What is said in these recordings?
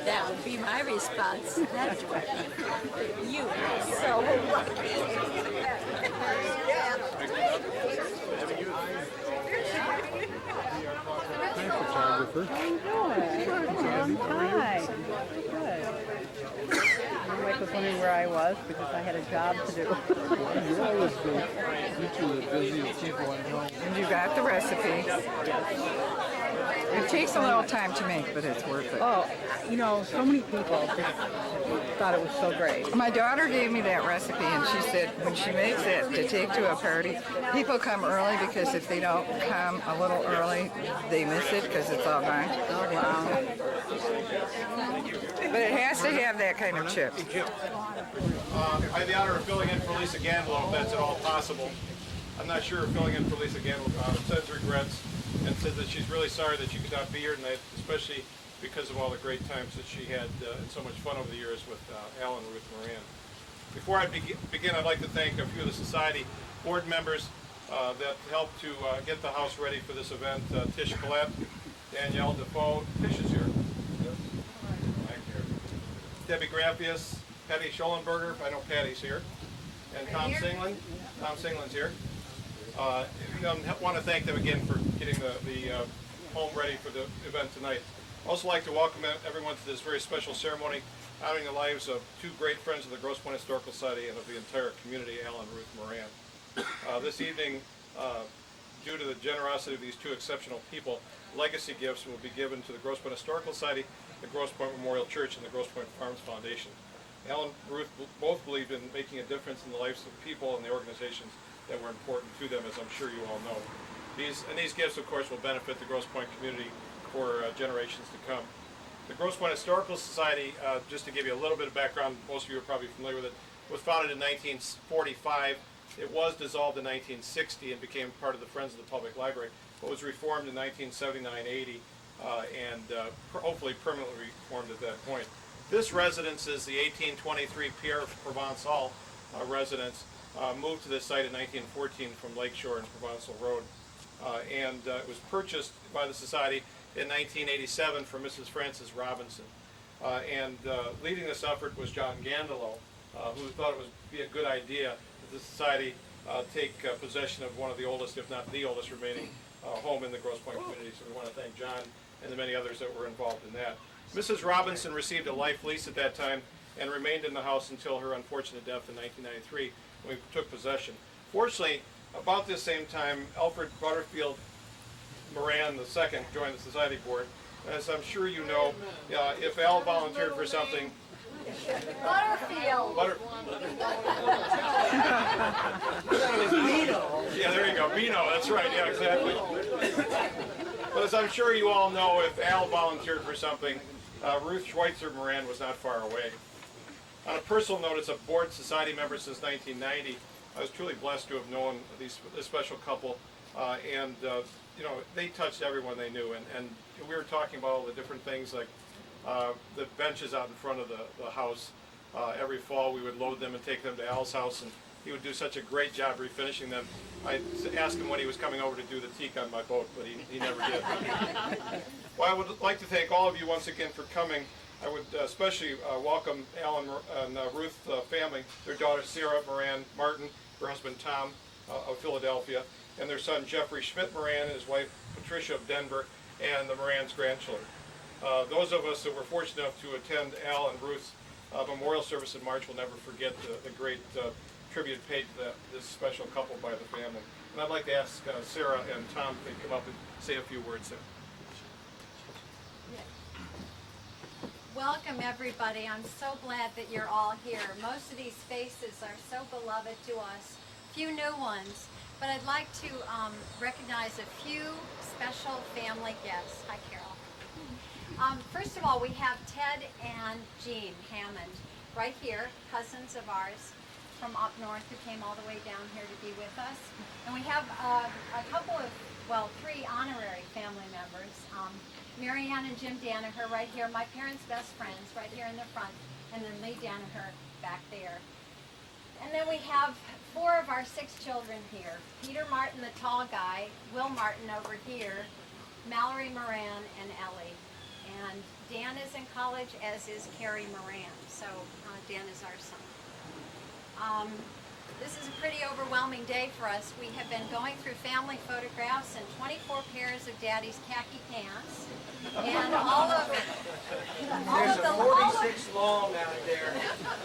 That would be my response. That's right. You are so Photographer. How you doing? I'm fine. Good. My wife was wondering where I was because I had a job to do. You always do. You two are the busiest people I know. And you got the recipe. It takes a little time to make, but it's worth it. Oh, you know, so many people just thought it was so great. My daughter gave me that recipe, and she said when she makes it to take to a party, people come early because if they don't come a little early, they miss it because it's all gone. Oh, wow. But it has to have that kind of chip. I have the honor of filling in for Lisa Ganlow, if that's at all possible. I'm not sure if filling in for Lisa Ganlow says regrets and says that she's really sorry that she could not be here tonight, especially because of all the great times that she had and so much fun over the years with Al and Ruth Moran. Before I begin, I'd like to thank a few of the Society board members that helped to get the house ready for this event. Tish Collette, Danielle Defoe, Tish is here. Back here. Debbie Graffius, Patty Schollenberger, I know Patty's here, and Tom Singland. Tom Singland's here. I want to thank them again for getting the home ready for the event tonight. I'd also like to welcome everyone to this very special ceremony honoring the lives of two great friends of the Grosse Pointe Historical Society and of the entire community, Al and Ruth Moran. This evening, due to the generosity of these two exceptional people, legacy gifts will be given to the Grosse Pointe Historical Society, the Grosse Pointe Memorial Church, and the Grosse Pointe Farms Foundation. Al and Ruth both believed in making a difference in the lives of people and the organizations that were important to them, as I'm sure you all know. These gifts, of course, will benefit the Grosse Pointe community for generations to come. The Grosse Pointe Historical Society, just to give you a little bit of background, most of you are probably familiar with it, was founded in 1945. It was dissolved in 1960 and became part of the Friends of the Public Library, but was reformed in 1979-80 and hopefully permanently reformed at that point. This residence is the 1823 Pierre Provencal residence, moved to this site in 1914 from Lakeshore and Provencal Road, and it was purchased by the Society in 1987 from Mrs. Frances Robinson. Leading this effort was John Gandelow, who thought it would be a good idea that the Society take possession of one of the oldest, if not the oldest, remaining home in the Grosse Pointe community. So we want to thank John and the many others that were involved in that. Mrs. Robinson received a life lease at that time and remained in the house until her unfortunate death in 1993 when we took possession. Fortunately, about this same time, Alfred Butterfield Moran II joined the Society board. As I'm sure you know, if Al volunteered for something, Butterfield. Yeah, there you go, Bino, that's right, yeah, exactly. But as I'm sure you all know, if Al volunteered for something, Ruth Schweitzer Moran was not far away. On a personal note, as a board Society member since 1990, I was truly blessed to have known this special couple, and you know, they touched everyone they knew, and we were talking about all the different things like the benches out in front of the house. Every fall we would load them and take them to Al's house, and he would do such a great job refinishing them. I asked him when he was coming over to do the teak on my boat, but he never did. Well, I would like to thank all of you once again for coming. I would especially welcome Al and Ruth family, their daughter Sarah Moran Martin, her husband Tom of Philadelphia, and their son Jeffrey Schmidt Moran, his wife Patricia of Denver, and the Moran's grandchildren. Those of us that were fortunate enough to attend Al and Ruth's memorial service in March will never forget the great tribute paid to this special couple by the family. And I'd like to ask Sarah and Tom if they come up and say a few words there. Welcome everybody. I'm so glad that you're all here. Most of these faces are so beloved to us. Few new ones, but I'd like to recognize a few special family guests. Hi, Carol. First of all, we have Ted and Jean Hammond right here, cousins of ours from up north who came all the way down here to be with us. And we have a couple of, well, 3 honorary family members. Marianne and Jim Danaher right here, my parents' best friends right here in the front, and then Lee Danaher back there. And then we have 4 of our 6 children here. Peter Martin, the tall guy, Will Martin over here, Mallory Moran, and Ellie. And Dan is in college, as is Carrie Moran. So Dan is our son. This is a pretty overwhelming day for us. We have been going through family photographs and 24 pairs of Daddy's khaki pants. And all of There's a 46 long out there.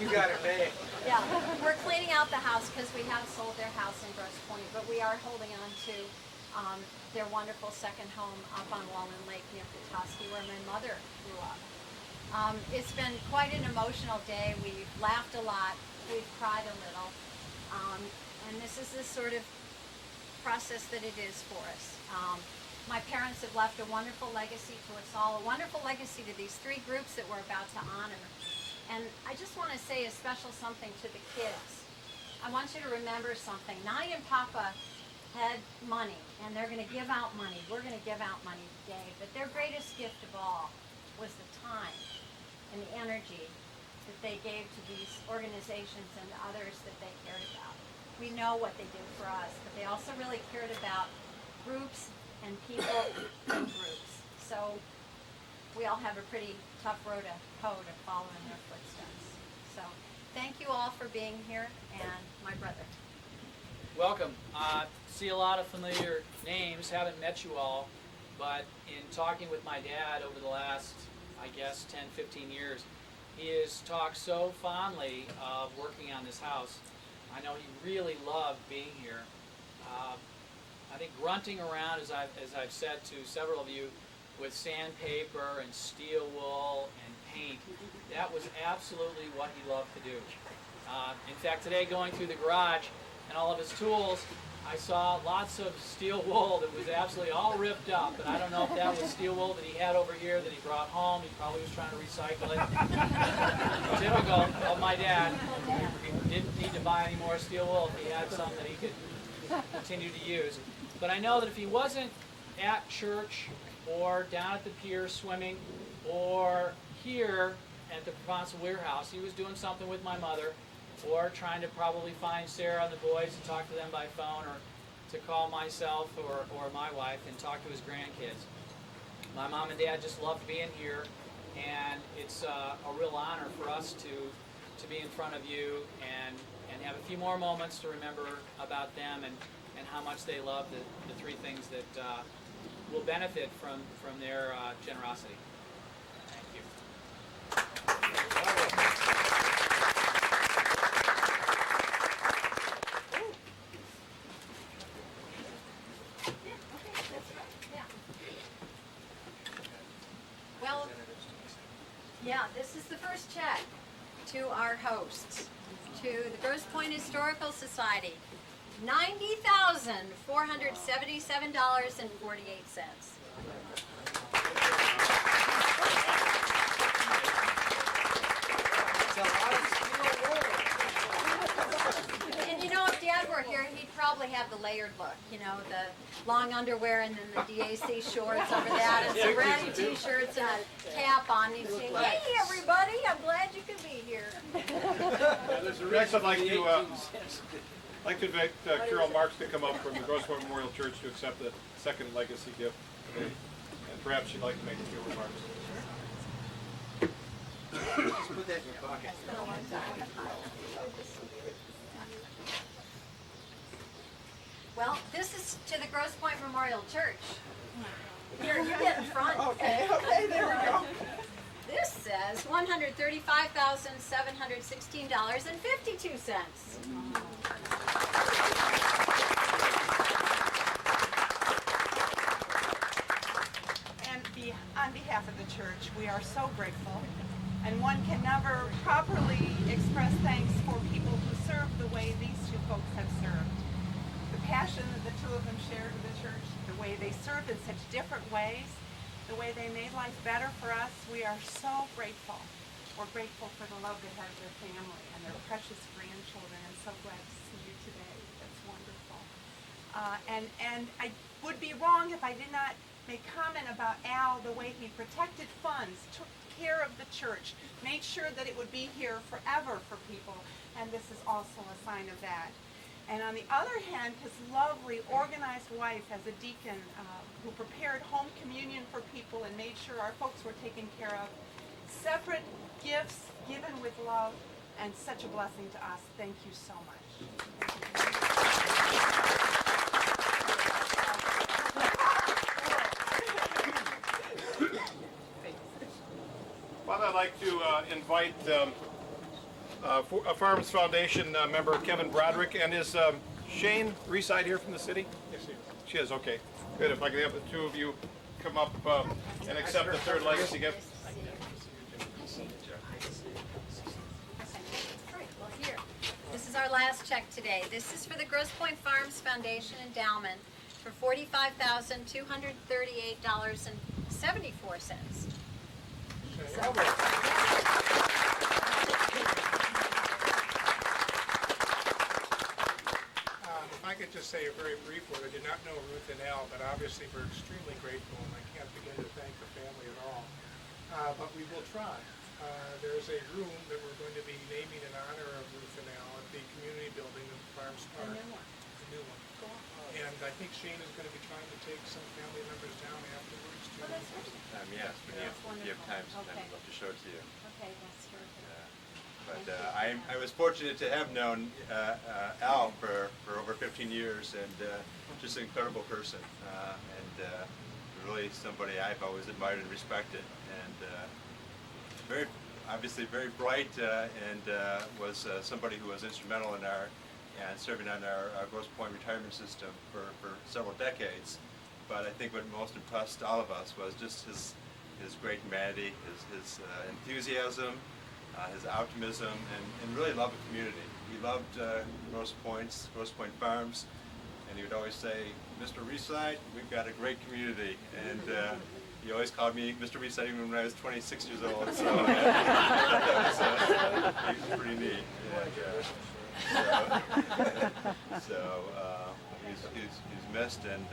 You got it made. Yeah, we're cleaning out the house because we have sold their house in Grosse Pointe, but we are holding on to their wonderful second home up on Wallen Lake near Petoskey, where my mother grew up. It's been quite an emotional day. We've laughed a lot. We've cried a little. And this is the sort of process that it is for us. My parents have left a wonderful legacy to us all, a wonderful legacy to these 3 groups that we're about to honor. And I just want to say a special something to the kids. I want you to remember something. Nani and Papa had money, and they're going to give out money. We're going to give out money today. But their greatest gift of all was the time and the energy that they gave to these organizations and others that they cared about. We know what they did for us, but they also really cared about groups and people and groups. So we all have a pretty tough road to hoe to follow in their footsteps. So thank you all for being here, and my brother. Welcome. See a lot of familiar names, haven't met you all, but in talking with my dad over the last, I guess, 10, 15 years, he has talked so fondly of working on this house. I know he really loved being here. I think grunting around, as I've said to several of you, with sandpaper and steel wool and paint, that was absolutely what he loved to do. In fact, today going through the garage and all of his tools, I saw lots of steel wool that was absolutely all ripped up, and I don't know if that was steel wool that he had over here that he brought home. He probably was trying to recycle it. Typical of my dad. He didn't need to buy any more steel wool if he had some that he could continue to use. But I know that if he wasn't at church or down at the pier swimming or here at the Provencal-Weir House, he was doing something with my mother, or trying to probably find Sarah and the boys and talk to them by phone, or to call myself or my wife and talk to his grandkids. My mom and dad just loved being here, and it's a real honor for us to be in front of you and have a few more moments to remember about them and how much they love the 3 things that will benefit from their generosity. Thank you. Well, yeah, this is the first check to our hosts, to the Grosse Pointe Historical Society. $90,477.48. And you know, if Dad were here, he'd probably have the layered look, you know, the long underwear and then the DAC shorts over that, and some ratty t-shirts and a cap on. He'd say, "Hey, everybody, I'm glad you could be here." Next, I'd like to invite Carol Marks to come up from the Grosse Pointe Memorial Church to accept the second legacy gift today. And perhaps she'd like to make a few remarks. Just put that in your pocket. Well, this is to the Grosse Pointe Memorial Church. Here, you get in front. Okay, there we go. This says $135,716.52. And on behalf of the church, we are so grateful. And one can never properly express thanks for people who serve the way these 2 folks have served. The passion that the 2 of them shared with the church, the way they served in such different ways, the way they made life better for us, we are so grateful. We're grateful for the love they have of their family and their precious grandchildren. I'm so glad to see you today. That's wonderful. And I would be wrong if I did not make comment about Al, the way he protected funds, took care of the church, made sure that it would be here forever for people, and this is also a sign of that. And on the other hand, his lovely, organized wife as a deacon who prepared home communion for people and made sure our folks were taken care of. Separate gifts given with love, and such a blessing to us. Thank you so much. Well, I'd like to invite a Farms Foundation member, Kevin Broderick, and is Shane reside here from the city? Yes, she is. She is, okay. Good, if I could have the two of you come up and accept the third legacy gift. Well, here, this is our last check today. This is for the Grosse Pointe Farms Foundation endowment for $45,238.74. If I could just say a very brief word, I did not know Ruth and Al, but obviously we're extremely grateful, and I can't begin to thank the family at all. But we will try. There's a room that we're going to be naming in honor of Ruth and Al at the community building of Farms Park. The new one. And I think Shane is going to be trying to take some family members down afterwards to... Yes, when you have time, sometime I'd love to show it to you. Okay, that's terrific. But I was fortunate to have known Al for over 15 years, and just an incredible person, and really somebody I've always admired and respected, and obviously very bright, and was somebody who was instrumental in serving on our Grosse Pointe retirement system for several decades. But I think what most impressed all of us was just his great humanity, his enthusiasm, his optimism, and really loved the community. He loved Grosse Pointe Farms, and he would always say, "Mr. Reside, we've got a great community." And he always called me Mr. Reside even when I was 26 years old, so that was pretty neat. He's missed, and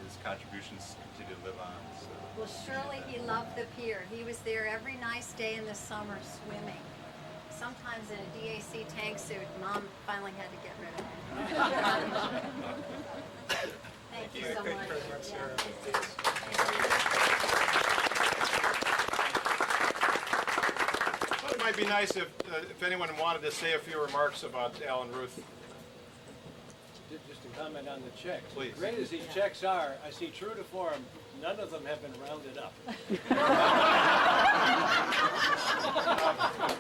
his contributions continue to live on. So. Well, surely he loved the pier. He was there every nice day in the summer swimming. Sometimes in a DAC tank suit. Mom finally had to get rid of him. Thank you so much. Thank you very much, Sarah. Well, it might be nice if anyone wanted to say a few remarks about Al and Ruth. Just to comment on the checks. Please. Great as these checks are, I see true to form, none of them have been rounded up.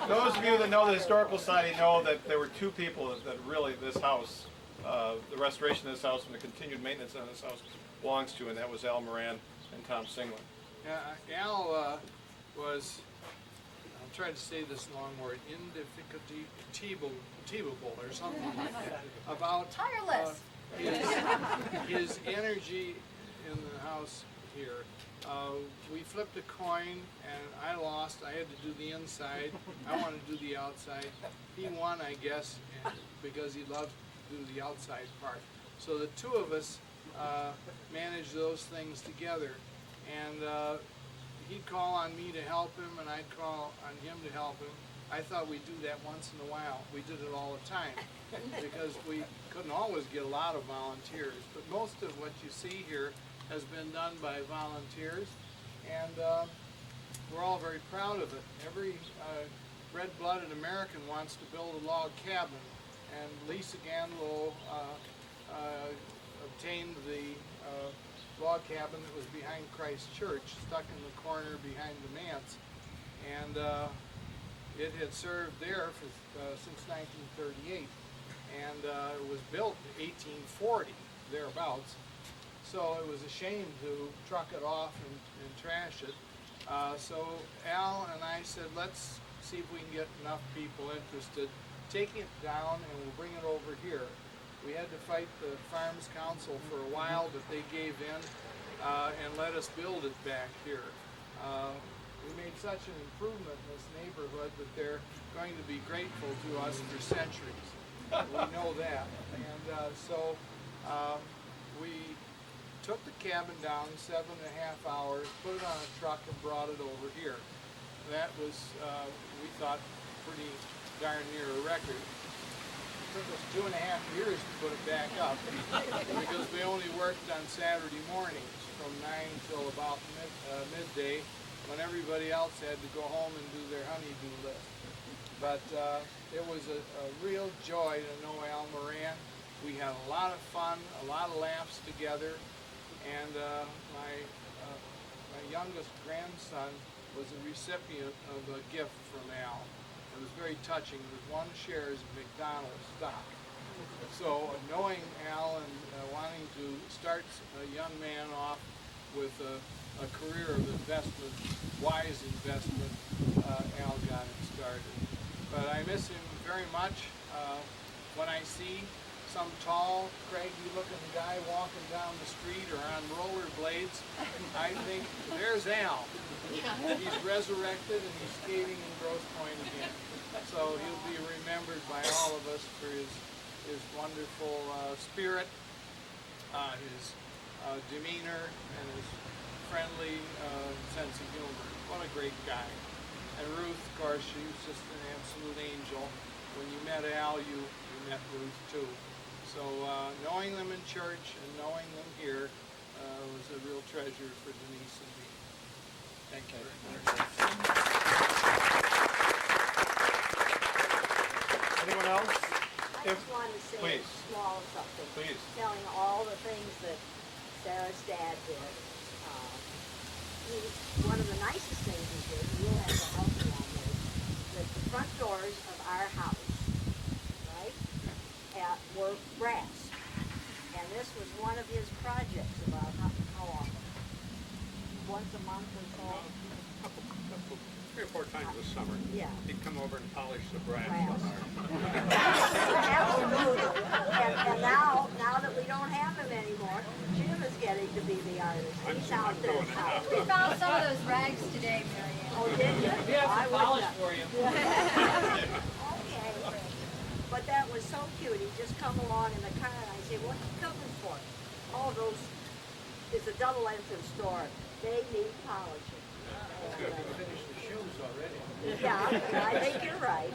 Those of you that know the Historical Society know that there were two people that really this house, the restoration of this house and the continued maintenance on this house belongs to, and that was Al Moran and Tom Singlin. Yeah, Al was, I'm trying to say this long word, indefatigable or something like that, about tireless. His energy in the house here. We flipped a coin and I lost. I had to do the inside. I wanted to do the outside. He won, I guess, because he loved to do the outside part. So the two of us managed those things together. And he'd call on me to help him, and I'd call on him to help him. I thought we'd do that once in a while. We did it all the time because we couldn't always get a lot of volunteers. But most of what you see here has been done by volunteers, and we're all very proud of it. Every red-blooded American wants to build a log cabin, and Lisa Ganlow obtained the log cabin that was behind Christ Church, stuck in the corner behind the manse, and it had served there for, since 1938, and it was built in 1840, thereabouts. So it was a shame to truck it off and trash it. So Al and I said, let's see if we can get enough people interested. Take it down and we'll bring it over here. We had to fight the Farms Council for a while, but they gave in and let us build it back here. We made such an improvement in this neighborhood that they're going to be grateful to us for centuries. We know that. And so we took the cabin down 7.5 hours, put it on a truck and brought it over here. that was, we thought, pretty darn near a record. It took us 2.5 years to put it back up because we only worked on Saturday mornings from 9 till about midday, when everybody else had to go home and do their honey-do list. But it was a real joy to know Al Moran. We had a lot of fun, a lot of laughs together, and my youngest grandson was a recipient of a gift from Al. It was very touching. It was 1 shares of McDonald's stock. So knowing Al and wanting to start a young man off with a career of investment, wise investment, Al got it started. But I miss him very much. When I see some tall, craggy-looking guy walking down the street or on rollerblades, I think, there's Al. He's resurrected and he's skating in Grosse Pointe again. So he'll be remembered by all of us for his wonderful spirit, his demeanor, and his friendly sense of humor. What a great guy. And Ruth, of course, she was just an absolute angel. When you met Al, you met Ruth too. So knowing them in church and knowing them here was a real treasure for Denise and me. Thank you very much. Anyone else? I just wanted to say Please. a small something. Please. Telling all the things that Sarah's dad did. One of the nicest things he did, and you'll have to help me on this, that the front doors of our house, right, were brass. And this was one of his projects about how often? Once a month or so? Couple, 3 or 4 times this summer. Yeah. He'd come over and polish the brass. Absolutely. And now that we don't have him anymore, Jim is getting to be the artist. He's out there. We found some of those rags today, Mary Ann. Oh, did you? We have I some would polish not. for you. Okay. But that was so cute. He'd just come along in the car and I say, what are you coming for? Oh, those, it's a double entrance store. They need polishing. Finished the shoes already. Yeah, I think you're right.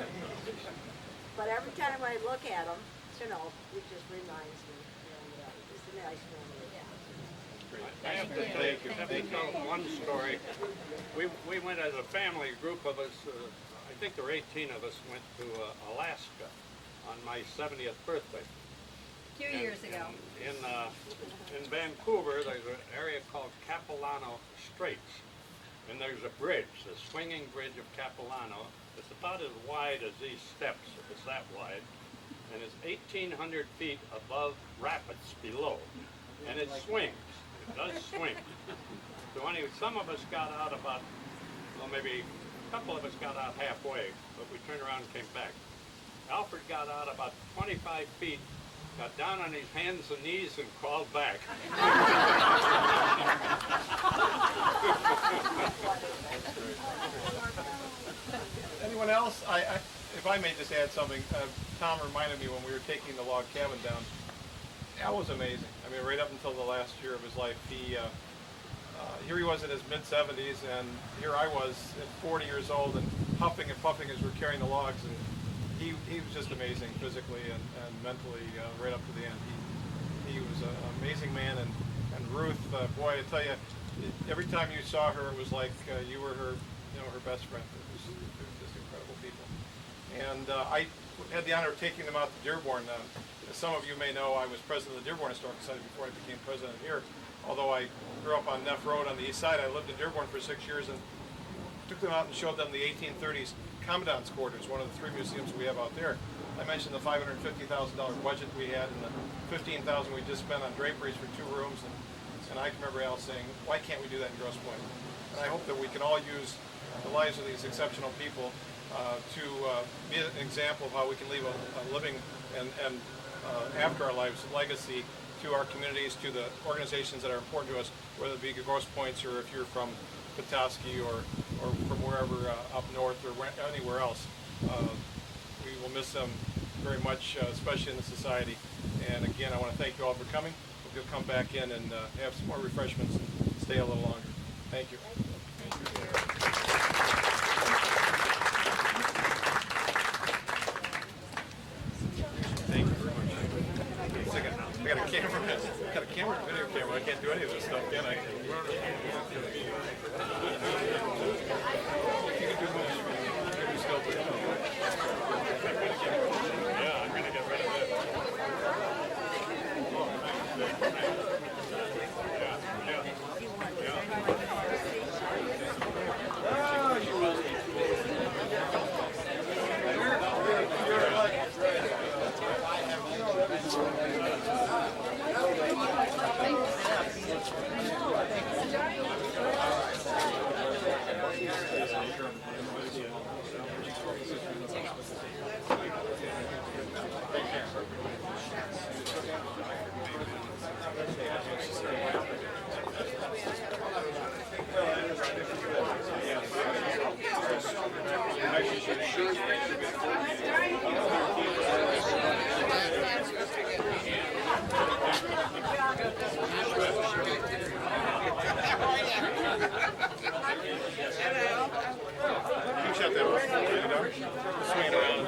But every time I look at them, you know, it just reminds me. It's a nice memory. I have to tell one story. We went as a family, a group of us, I think there were 18 of us, went to Alaska on my 70th birthday. A few years ago. In Vancouver, there's an area called Capilano Straits. And there's a bridge, the swinging bridge of Capilano. It's about as wide as these steps, if it's that wide. And it's 1,800 feet above rapids below. And it swings. It does swing. So anyway, some of us got out about, well, maybe a couple of us got out halfway, but we turned around and came back. Alfred got out about 25 feet, got down on his hands and knees and crawled back. Anyone else? If I may just add something, Tom reminded me when we were taking the log cabin down, Al was amazing. I mean, right up until the last year of his life, here he was in his mid-70s, and here I was at 40 years old and huffing and puffing as we're carrying the logs, and he was just amazing physically and mentally right up to the end. He was an amazing man, and Ruth, boy, I tell you, every time you saw her, it was like you were her, her best friend. It was just incredible people. And I had the honor of taking them out to Dearborn. As some of you may know, I was president of the Dearborn Historical Society before I became president here. Although I grew up on Neff Road on the east side, I lived in Dearborn for 6 years and took them out and showed them the 1830s Commandant's Quarters, one of the 3 museums we have out there. I mentioned the $550,000 budget we had and the $15,000 we just spent on draperies for 2 rooms, and I can remember Al saying, why can't we do that in Grosse Pointe? And I hope that we can all use the lives of these exceptional people to be an example of how we can leave a living and after our lives legacy to our communities, to the organizations that are important to us, whether it be Grosse Pointes or if you're from Petoskey or from wherever up north or anywhere else. We will miss them very much, especially in the society. And again, I want to thank you all for coming. Hope you'll come back in and have some more refreshments and stay a little longer. Thank you. Thank you. I got a camera. Got a camera, and video camera. I can't do any of this stuff, can I? You can do movies. You can do sculpture. Yeah, I'm gonna get rid of it. Shut that off. Swing it around.